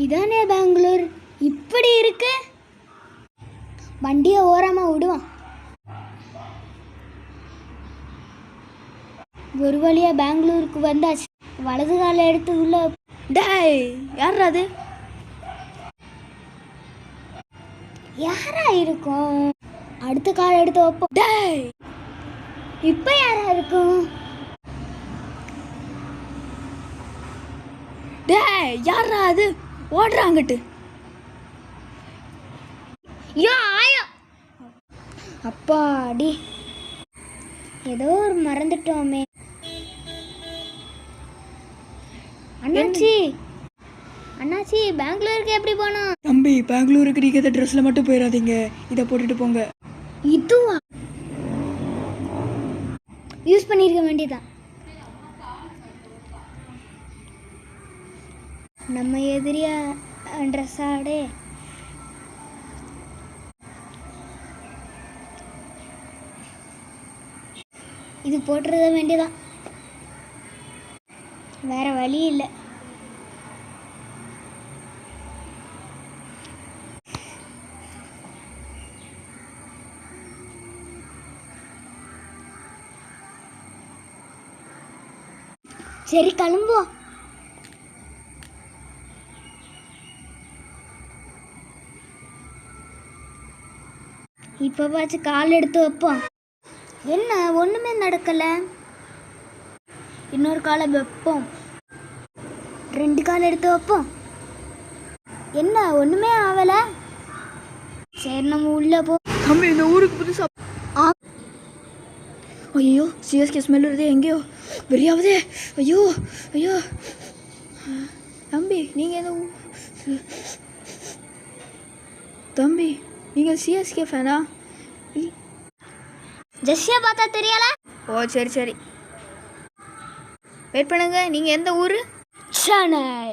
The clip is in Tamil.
இதானே பெங்களூர் இப்படி இருக்கு. வண்டியை ஓரமாக விடுவான். ஒரு வழியா பெங்களூருக்கு வந்தாச்சு. வலது காலை எடுத்து உள்ள. டேய் யார் அது? யாரா இருக்கும்? அடுத்த காலை எடுத்து வைப்போம். டேய் இப்போ யாரா இருக்கும்? டேய் யாரா அது? ஓடுறாங்கட்டு. யோ ஆயா, அப்பாடி, ஏதோ ஒரு மறந்துட்டோமே. அண்ணாச்சி அண்ணாச்சி, பெங்களூருக்கு எப்படி போனோம்? தம்பி, பெங்களூருக்கு நீங்க இந்த ட்ரெஸ்ல மட்டும் போயிடாதீங்க. இதை போட்டுட்டு போங்க. இதுவா? யூஸ் பண்ணிருக்க வேண்டியதான். நம்ம எதிரியா ட்ரெஸ் ஆடே. இது போட்டுறத வேண்டியதான், வேற வழி இல்லை. சரி கிளம்புவோம். இப்போ பாச்சு கால் எடுத்து வைப்போம். என்ன ஒன்றுமே நடக்கலை. இன்னொரு காலை வைப்போம். 2 கால் எடுத்து வைப்போம். என்ன ஒன்றுமே ஆகலை. சரி நம்ம உள்ளே போ. தம்பி, இந்த ஊருக்கு புதுசா. ஐயோ, சிஎஸ்கே ஸ்மெல் வருது. எங்கேயோ வெறியாவதே. ஐயோ ஐயோ. தம்பி நீங்கள் எந்த தம்பி, நீங்கள் சிஎஸ்கே ஃபேனா? ஜெஸ்ஸியை பார்த்தா தெரியல. ஓ சரி சரி, வெயிட் பண்ணுங்க. நீங்கள் எந்த ஊர்? சென்னை.